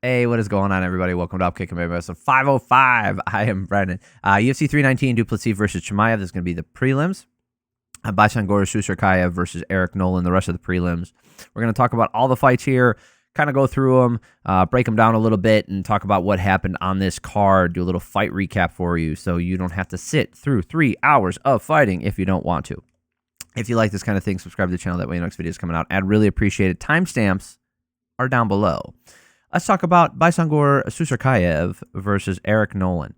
Hey, what is going on, everybody? Welcome to Upkick episode 505. I am Brendan. UFC 319, Duplessis versus Chimaev. This is going to be the prelims. Baysangur, Susurkaev versus Nolan, the rest of the prelims. We're going to talk about all the fights here, kind of go through them, break them down a little bit, and talk about what happened on this card, do a little fight recap for you so you don't have to sit through 3 hours of fighting if you don't want to. If you like this kind of thing, subscribe to the channel. That way, next video is coming out. I'd really appreciate it. Timestamps are down below. Let's talk about Baysangur Susurkaev versus Nolan.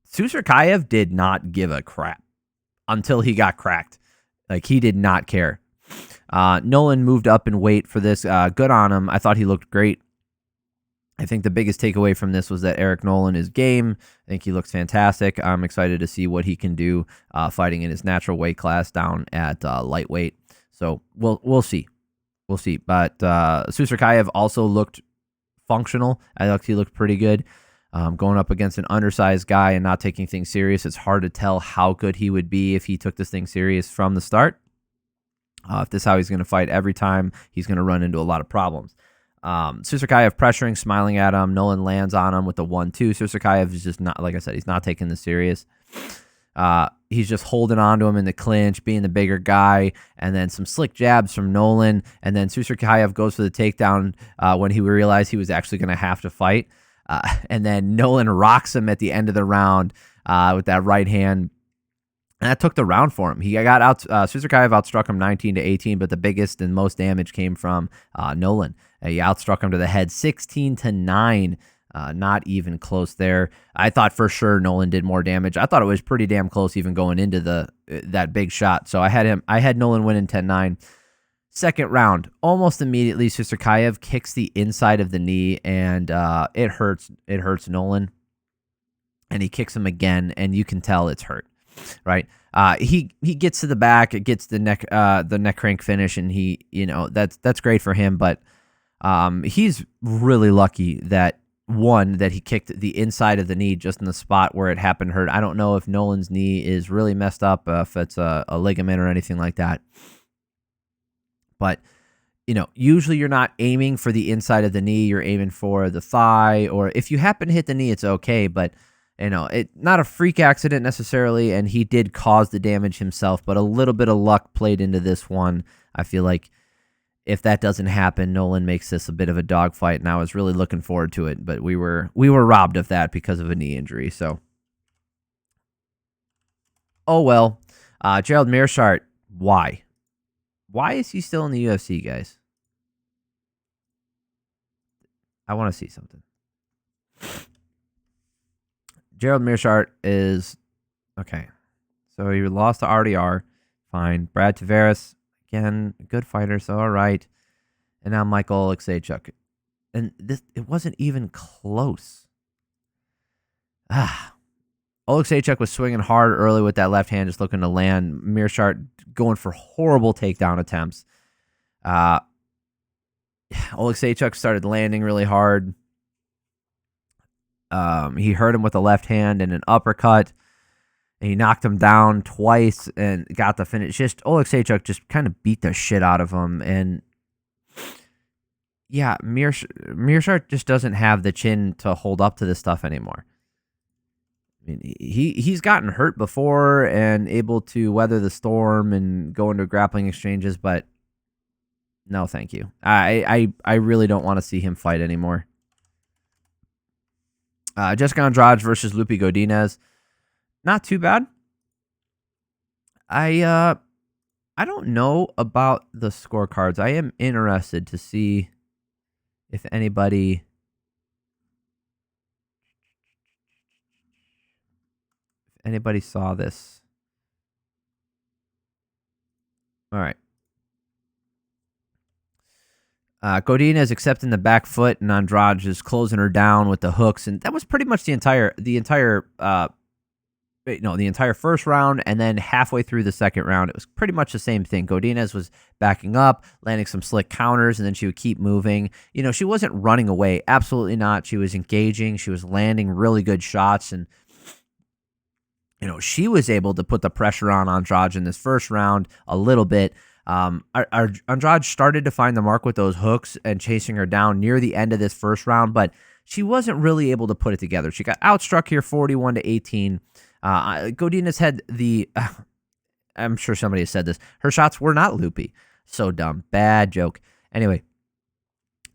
Susurkaev did not give a crap until he got cracked. Like, he did not care. Nolan moved up in weight for this. Good on him. I thought he looked great. I think the biggest takeaway from this was that Nolan is game. I think he looks fantastic. I'm excited to see what he can do fighting in his natural weight class down at lightweight. So we'll see. We'll see. But Susurkaev also looked functional. I thought he looked pretty good. Going up against an undersized guy and not taking things serious, it's hard to tell how good he would be if he took this thing serious from the start. If this is how he's going to fight every time, he's going to run into a lot of problems. Susurkaev pressuring, smiling at him. Nolan lands on him with the 1-2. Susurkaev is just not, like I said, he's not taking this serious. He's just holding on to him in the clinch, being the bigger guy, and then some slick jabs from Nolan, and then Susurkaev goes for the takedown when he realized he was actually going to have to fight. And then Nolan rocks him at the end of the round with that right hand. And that took the round for him. He got out. Susurkaev outstruck him 19-18, but the biggest and most damage came from Nolan. He outstruck him to the head 16-9. Not even close there. I thought for sure Nolan did more damage. I thought it was pretty damn close even going into that big shot. So I had Nolan winning 10-9. Second round, almost immediately, Susurkaev kicks the inside of the knee, and it hurts. It hurts Nolan, and he kicks him again, and you can tell it's hurt, right? He gets to the back, it gets the neck crank finish, and that's great for him. But he's really lucky that he kicked the inside of the knee just in the spot where it happened hurt. I don't know if Nolan's knee is really messed up, if it's a ligament or anything like that. But, usually you're not aiming for the inside of the knee. You're aiming for the thigh, or if you happen to hit the knee, it's okay. But, it's not a freak accident necessarily, and he did cause the damage himself, but a little bit of luck played into this one. I feel like if that doesn't happen, Nolan makes this a bit of a dogfight, and I was really looking forward to it. But we were robbed of that because of a knee injury. So, oh well. Gerald Meerschaert, why? Why is he still in the UFC, guys? I want to see something. Gerald Meerschaert is okay. So he lost to RDR. Fine. Brad Tavares, again, good fighter, so all right. And now Michael Oleksiejczuk. And it wasn't even close. Oleksiejczuk was swinging hard early with that left hand, just looking to land. Meerschaert going for horrible takedown attempts. Oleksiejczuk started landing really hard. He hurt him with a left hand and an uppercut. And he knocked him down twice and got the finish. Just Oleksiejczuk just kind of beat the shit out of him. And yeah, Meerschaert just doesn't have the chin to hold up to this stuff anymore. I mean, he's gotten hurt before and able to weather the storm and go into grappling exchanges, but no, thank you. I really don't want to see him fight anymore. Jessica Andrade versus Loopy Godinez. Not too bad. I don't know about the scorecards. I am interested to see if anybody saw this. All right. Godinez accepting the back foot, and Andrade just closing her down with the hooks, and that was pretty much the entire first round, and then halfway through the second round, it was pretty much the same thing. Godinez was backing up, landing some slick counters, and then she would keep moving. She wasn't running away. Absolutely not. She was engaging. She was landing really good shots, and she was able to put the pressure on Andrade in this first round a little bit. Andrade started to find the mark with those hooks and chasing her down near the end of this first round, but she wasn't really able to put it together. She got outstruck here 41-18. Godinez had the... I'm sure somebody has said this. Her shots were not loopy. So dumb. Bad joke. Anyway,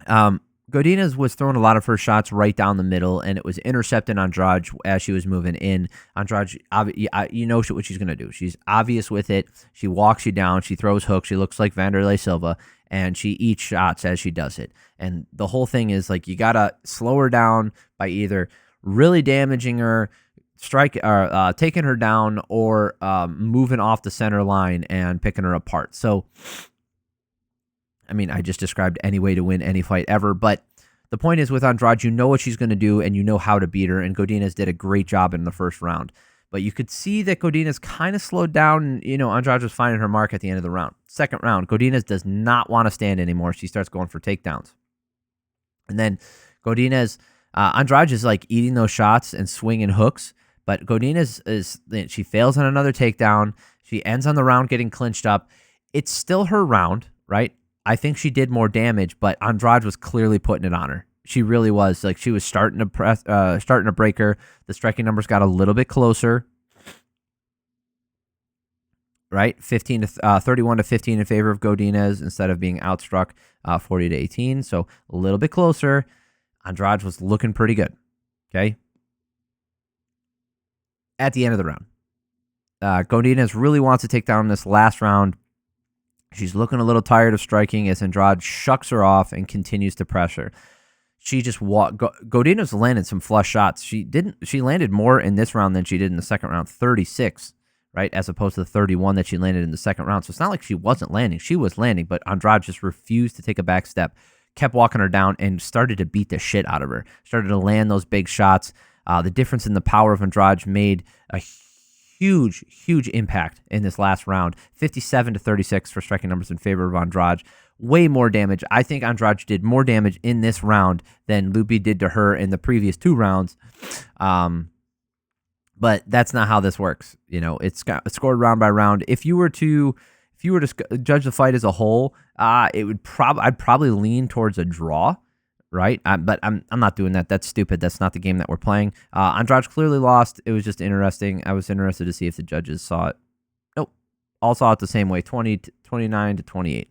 Godinez was throwing a lot of her shots right down the middle, and it was intercepting Andrade as she was moving in. Andrade, you know what she's going to do. She's obvious with it. She walks you down. She throws hooks. She looks like Wanderlei Silva, and she eats shots as she does it. And the whole thing is, like, you got to slow her down by either really damaging her, taking her down, or moving off the center line and picking her apart. So, I mean, I just described any way to win any fight ever, but the point is with Andrade, you know what she's going to do and you know how to beat her, and Godinez did a great job in the first round. But you could see that Godinez kind of slowed down, and, Andrade was finding her mark at the end of the round. Second round, Godinez does not want to stand anymore. She starts going for takedowns. And then Godinez, Andrade is like eating those shots and swinging hooks, but Godinez she fails on another takedown. She ends on the round getting clinched up. It's still her round, right? I think she did more damage, but Andrade was clearly putting it on her. She really was. Like, she was starting to break her. The striking numbers got a little bit closer, right? 31-15 in favor of Godinez instead of being outstruck 40-18. So a little bit closer. Andrade was looking pretty good. Okay. At the end of the round, Godinez really wants to take down this last round. She's looking a little tired of striking as Andrade shucks her off and continues to pressure. She just Godinez landed some flush shots. She landed more in this round than she did in the second round, 36, right, as opposed to the 31 that she landed in the second round. So it's not like she wasn't landing. She was landing, but Andrade just refused to take a back step, kept walking her down, and started to beat the shit out of her. Started to land those big shots. The difference in the power of Andrade made a huge impact in this last round. 57-36 for striking numbers in favor of Andrade. Way more damage. I think Andrade did more damage in this round than Loopy did to her in the previous two rounds. But that's not how this works. It's scored round by round. If you were to judge the fight as a whole, I'd probably lean towards a draw. Right, but I'm not doing that. That's stupid. That's not the game that we're playing. Andrade clearly lost. It was just interesting. I was interested to see if the judges saw it. Nope, all saw it the same way. 29-28.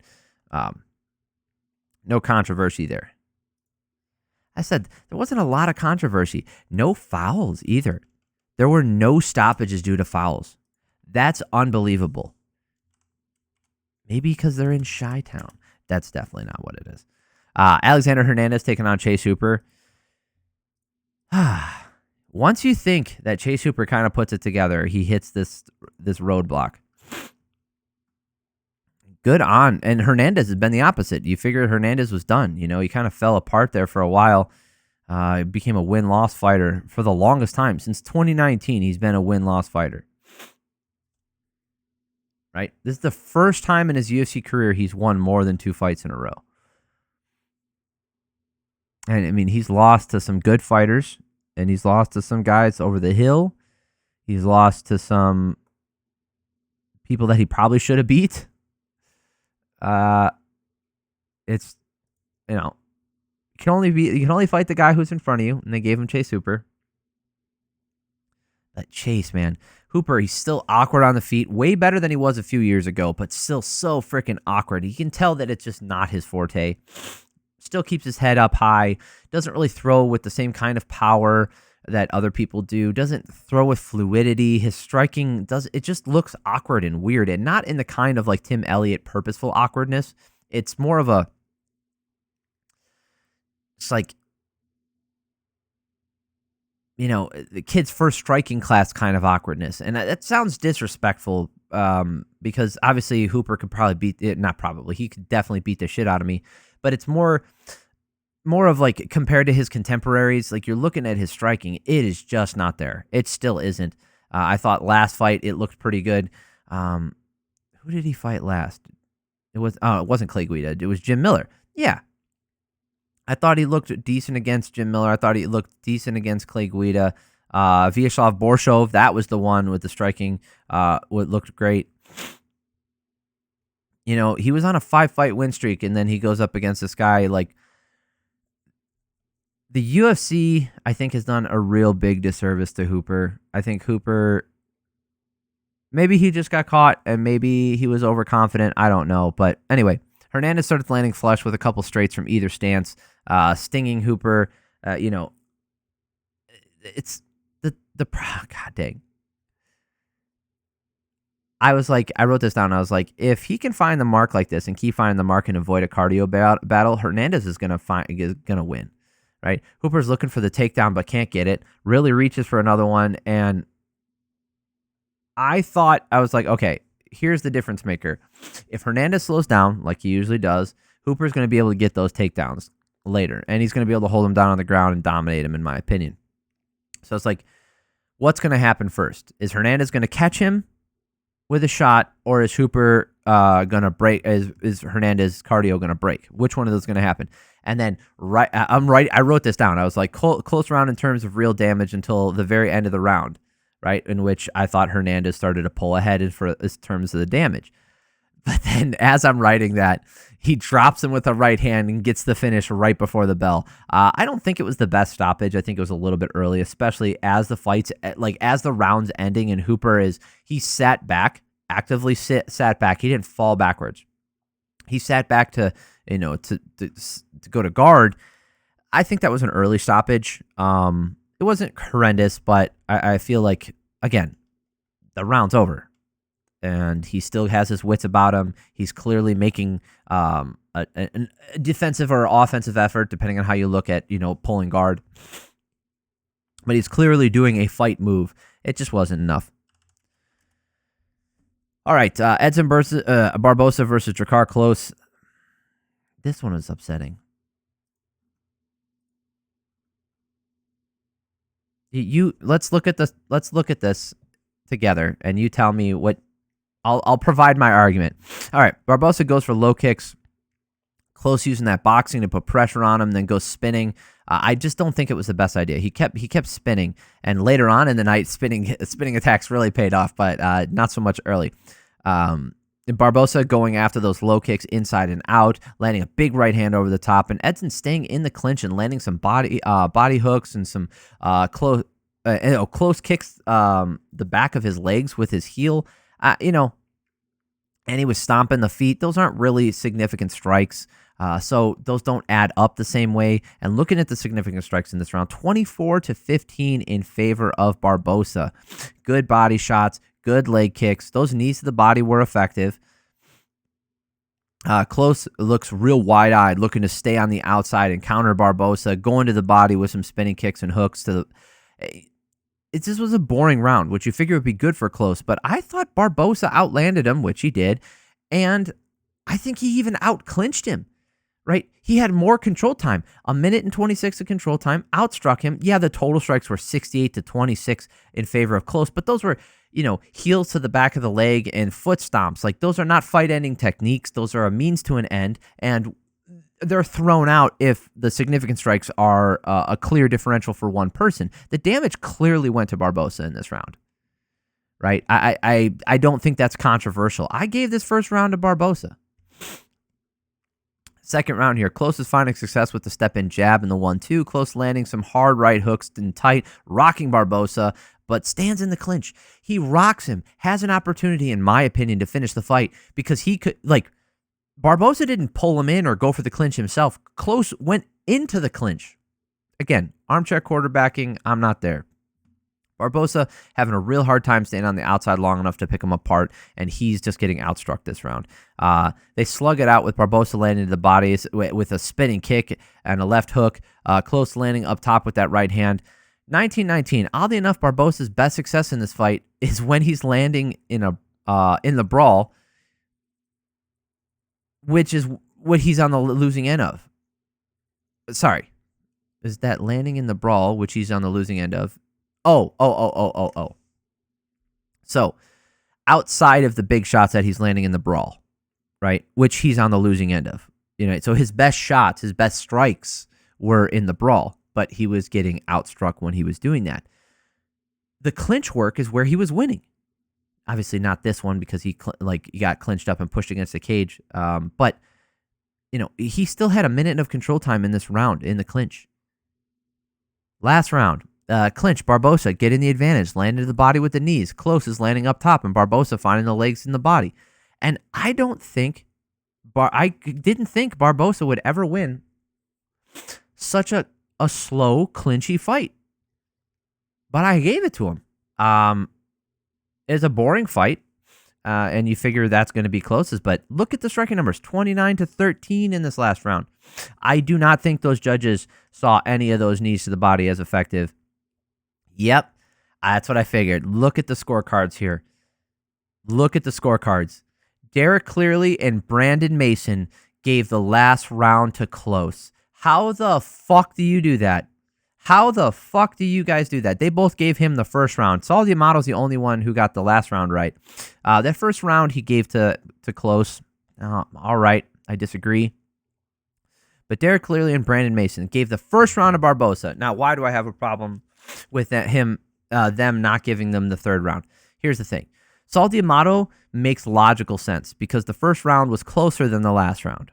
No controversy there. I said there wasn't a lot of controversy. No fouls either. There were no stoppages due to fouls. That's unbelievable. Maybe because they're in Chi-Town. That's definitely not what it is. Alexander Hernandez taking on Chase Hooper. Once you think that Chase Hooper kind of puts it together, he hits this roadblock. Good on. And Hernandez has been the opposite. You figured Hernandez was done. He kind of fell apart there for a while. He became a win-loss fighter for the longest time. Since 2019, he's been a win-loss fighter. Right? This is the first time in his UFC career he's won more than 2 fights in a row. And, I mean, he's lost to some good fighters, and he's lost to some guys over the hill. He's lost to some people that he probably should have beat. It's, you can only fight the guy who's in front of you, and they gave him Chase Hooper. But Chase, man, Hooper, he's still awkward on the feet, way better than he was a few years ago, but still so freaking awkward. You can tell that it's just not his forte. Still keeps his head up high, doesn't really throw with the same kind of power that other people do, doesn't throw with fluidity. His striking it just looks awkward and weird, and not in the kind of like Tim Elliott purposeful awkwardness. It's more of it's like, the kid's first striking class kind of awkwardness. And that sounds disrespectful because obviously Hooper could probably beat it. Not probably. He could definitely beat the shit out of me. But it's more of like compared to his contemporaries, like you're looking at his striking, it is just not there. It still isn't. I thought last fight it looked pretty good. Who did he fight last? It wasn't Clay Guida. It was Jim Miller. Yeah. I thought he looked decent against Jim Miller. I thought he looked decent against Clay Guida. Vyacheslav Borshov, that was the one with the striking. What looked great. he was on a 5-fight win streak, and then he goes up against this guy. Like, the UFC, I think, has done a real big disservice to Hooper. I think Hooper, maybe he just got caught, and maybe he was overconfident. I don't know. But anyway, Hernandez started landing flush with a couple straights from either stance, stinging Hooper. It's the God dang. I wrote this down. I was like, if he can find the mark like this and keep finding the mark and avoid a cardio battle, Hernandez is gonna win, right? Hooper's looking for the takedown but can't get it. Really reaches for another one, and I was like, okay, here's the difference maker. If Hernandez slows down like he usually does, Hooper's gonna be able to get those takedowns later, and he's gonna be able to hold him down on the ground and dominate him, in my opinion. So it's like, what's gonna happen first? Is Hernandez gonna catch him with a shot, or is Hooper gonna break? Is Hernandez cardio gonna break? Which one of those is gonna happen? And then I wrote this down. I was like, close round in terms of real damage until the very end of the round, right? In which I thought Hernandez started to pull ahead in terms of the damage. But then, as I'm writing that, he drops him with a right hand and gets the finish right before the bell. I don't think it was the best stoppage. I think it was a little bit early, especially as as the round's ending, and he sat back, actively sat back. He didn't fall backwards. He sat back to go to guard. I think that was an early stoppage. It wasn't horrendous, but I feel like, again, the round's over. And he still has his wits about him. He's clearly making a defensive or offensive effort, depending on how you look at, pulling guard. But he's clearly doing a fight move. It just wasn't enough. All right, Edson Barbosa versus Drakkar Klose. This one was upsetting. Let's look at this. Let's look at this together, and you tell me what. I'll provide my argument. All right, Barbosa goes for low kicks. Klose using that boxing to put pressure on him, then goes spinning. I just don't think it was the best idea. He kept spinning, and later on in the night, spinning attacks really paid off, but not so much early. Barbosa going after those low kicks inside and out, landing a big right hand over the top, and Edson staying in the clinch and landing some body hooks and some close kicks the back of his legs with his heel. And he was stomping the feet. Those aren't really significant strikes. So those don't add up the same way. And looking at the significant strikes in this round, 24-15 in favor of Barbosa. Good body shots, good leg kicks. Those knees to the body were effective. Klose looks real wide-eyed, looking to stay on the outside and counter Barbosa, going to the body with some spinning kicks and hooks to the... It just was a boring round, which you figure would be good for Klose, but I thought Barbosa outlanded him, which he did, and I think he even out-clinched him, right? He had more control time, 1:26 of control time, outstruck him. Yeah, the total strikes were 68-26 in favor of Klose, but those were, heels to the back of the leg and foot stomps. Like, those are not fight-ending techniques. Those are a means to an end, and they're thrown out if the significant strikes are a clear differential for one person. The damage clearly went to Barbosa in this round, right? I don't think that's controversial. I gave this first round to Barbosa. Second round here, Klose is finding success with the step-in jab and the 1-2. Klose landing some hard right hooks and tight, rocking Barbosa, but stands in the clinch. He rocks him, has an opportunity, in my opinion, to finish the fight because he could, Barbosa didn't pull him in or go for the clinch himself. Klose went into the clinch. Again, armchair quarterbacking, I'm not there. Barbosa having a real hard time staying on the outside long enough to pick him apart, and he's just getting outstruck this round. They slug it out with Barbosa landing to the body with a spinning kick and a left hook. Klose landing up top with that right hand. 19-19. Oddly enough, Barbosa's best success in this fight is when he's landing in the brawl, which is what he's on the losing end of. Sorry. Is that landing in the brawl, which he's on the losing end of? Oh. So, outside of the big shots that he's landing in the brawl, right, which he's on the losing end of. So his best shots, his best strikes were in the brawl, but he was getting outstruck when he was doing that. The clinch work is where he was winning. Obviously not this one because he got clinched up and pushed against the cage. But he still had a minute of control time in this round in the clinch. Last round, clinch, Barbosa getting the advantage, landed the body with the knees. Klose is landing up top, and Barbosa finding the legs in the body. And I didn't think Barbosa would ever win such a slow, clinchy fight. But I gave it to him. It's a boring fight, and you figure that's going to be closest. But look at the striking numbers, 29-13 in this last round. I do not think those judges saw any of those knees to the body as effective. Yep, that's what I figured. Look at the scorecards here. Look at the scorecards. Derek Clearly and Brandon Mason gave the last round to Klose. How the fuck do you do that? How the fuck do you guys do that? They both gave him the first round. Saul D'Amato's the only one who got the last round right. That first round he gave to Klose. All right, I disagree. But Derek Clearly and Brandon Mason gave the first round to Barbosa. Now, why do I have a problem with them not giving them the third round? Here's the thing. Saul D'Amato makes logical sense because the first round was closer than the last round,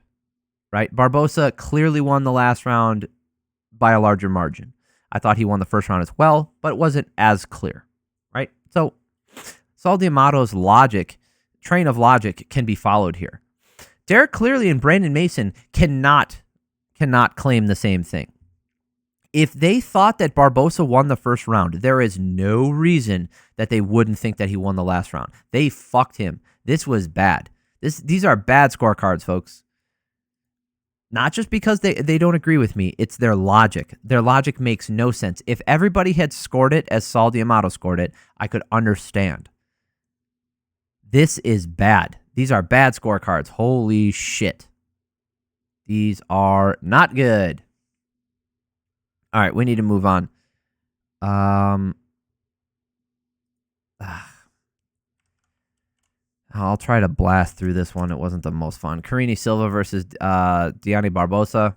right? Barbosa clearly won the last round by a larger margin. I thought he won the first round as well, but it wasn't as clear, right? So Saul D'Amato's train of logic can be followed here. Derek Clearly and Brandon Mason cannot claim the same thing. If they thought that Barbosa won the first round, there is no reason that they wouldn't think that he won the last round. They fucked him. This was bad. These are bad scorecards, folks. Not just because they don't agree with me. It's their logic. Their logic makes no sense. If everybody had scored it as Saul D'Amato scored it, I could understand. This is bad. These are bad scorecards. Holy shit. These are not good. All right, we need to move on. I'll try to blast through this one. It wasn't the most fun. Karine Silva versus Dione Barbosa.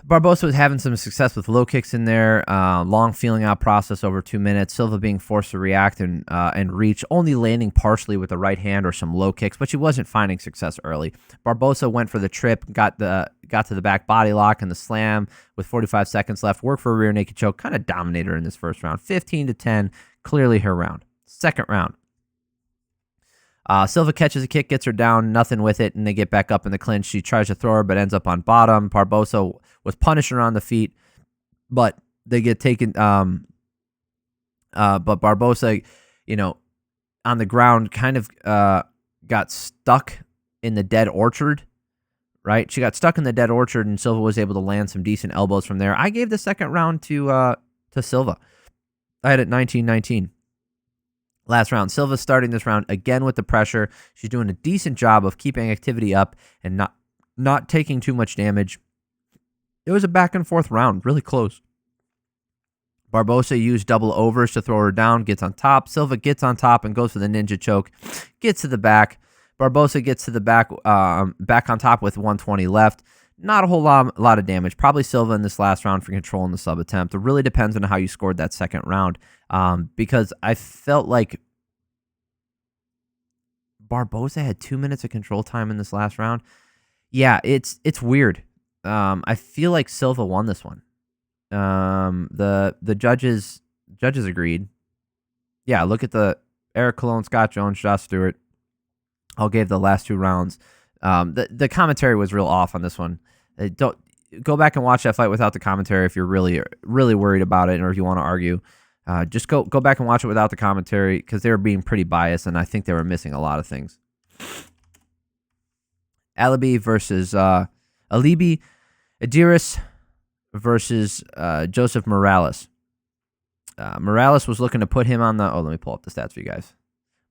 Barbosa was having some success with low kicks in there, long feeling out process over 2 minutes. Silva being forced to react and reach, only landing partially with the right hand or some low kicks, but she wasn't finding success early. Barbosa went for the trip, got to the back body lock and the slam with 45 seconds left. Worked for a rear naked choke, kind of dominated her in this first round, 15-10, clearly her round. Second round. Silva catches a kick, gets her down, nothing with it, and they get back up in the clinch. She tries to throw her, but ends up on bottom. Barbosa was punishing her on the feet, but they get taken. But Barbosa, on the ground, kind of got stuck in the dead orchard, right? She got stuck in the dead orchard, and Silva was able to land some decent elbows from there. I gave the second round to Silva. I had it 19-19. Last round, Silva starting this round again with the pressure. She's doing a decent job of keeping activity up and not taking too much damage. It was a back and forth round, really close. Barbosa used double overs to throw her down, gets on top. Silva gets on top and goes for the ninja choke, gets to the back. Barbosa gets to the back on top with 120 left. Not a whole lot of damage. Probably Silva in this last round for controlling the sub attempt. It really depends on how you scored that second round. Because I felt like Barbosa had 2 minutes of control time in this last round. Yeah, it's weird. I feel like Silva won this one. The judges agreed. Yeah, look at the Eric Colon, Scott Jones, Josh Stewart. All gave the last 2 rounds. The commentary was real off on this one. Don't go back and watch that fight without the commentary if you're really worried about it, or if you want to argue. Just go back and watch it without the commentary because they were being pretty biased, and I think they were missing a lot of things. Alibi versus Alibi, Idiris versus Joseph Morales. Morales was looking to put him on the. Oh, let me pull up the stats for you guys.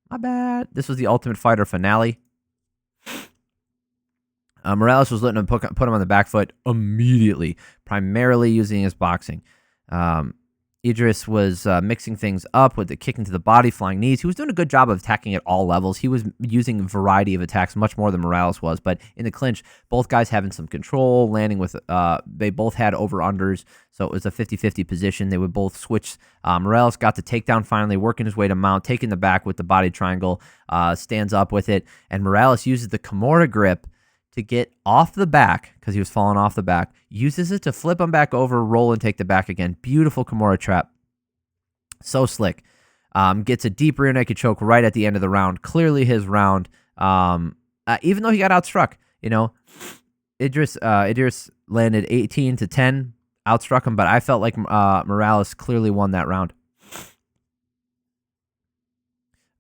My bad. This was the Ultimate Fighter finale. Morales was looking to put him on the back foot immediately, primarily using his boxing. Idiris was mixing things up with the kick into the body, flying knees. He was doing a good job of attacking at all levels. He was using a variety of attacks, much more than Morales was. But in the clinch, both guys having some control, landing with, they both had over-unders. So it was a 50-50 position. They would both switch. Morales got the takedown finally, working his way to mount, taking the back with the body triangle, stands up with it. And Morales uses the Kimura grip to get off the back, because he was falling off the back, uses it to flip him back over, roll, and take the back again. Beautiful Kimura trap. So slick. Gets a deep rear naked choke right at the end of the round. Clearly his round, even though he got outstruck. You know, Idiris landed 18-10, outstruck him, but I felt like Morales clearly won that round.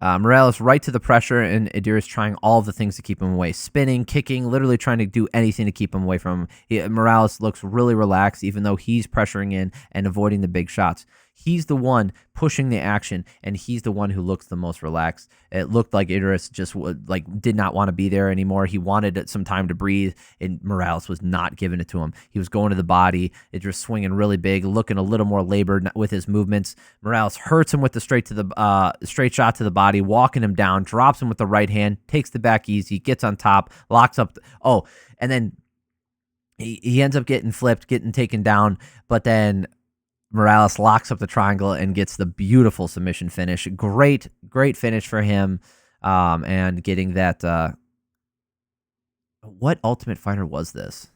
Morales right to the pressure, and Idiris trying all of the things to keep him away. Spinning, kicking, literally trying to do anything to keep him away from him. Morales looks really relaxed, even though he's pressuring in and avoiding the big shots. He's the one pushing the action, and he's the one who looks the most relaxed. It looked like Idiris just did not want to be there anymore. He wanted some time to breathe, and Morales was not giving it to him. He was going to the body. Idiris swinging really big, looking a little more labored with his movements. Morales hurts him with the straight shot to the body, walking him down, drops him with the right hand, takes the back easy, gets on top, locks up. And then he ends up getting flipped, getting taken down, but then Morales locks up the triangle and gets the beautiful submission finish. Great finish for him. And getting that. What Ultimate Fighter was this?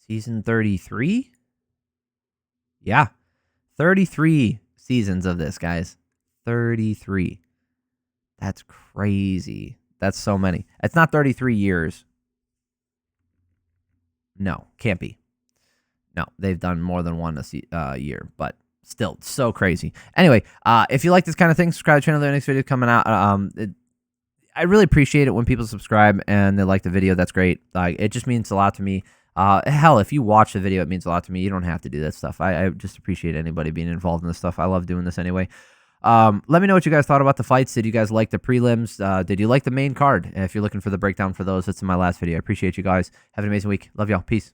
Season 33? Yeah. 33 seasons of this, guys. 33. That's crazy. That's so many. It's not 33 years. No, can't be. No, they've done more than one a year, but still so crazy. Anyway, if you like this kind of thing, subscribe to the channel. The next video coming out. I really appreciate it when people subscribe and they like the video. That's great. It just means a lot to me. Hell, if you watch the video, it means a lot to me. You don't have to do that stuff. I just appreciate anybody being involved in this stuff. I love doing this anyway. Let me know what you guys thought about the fights. Did you guys like the prelims? Did you like the main card? If you're looking for the breakdown for those, that's in my last video. I appreciate you guys. Have an amazing week. Love y'all. Peace.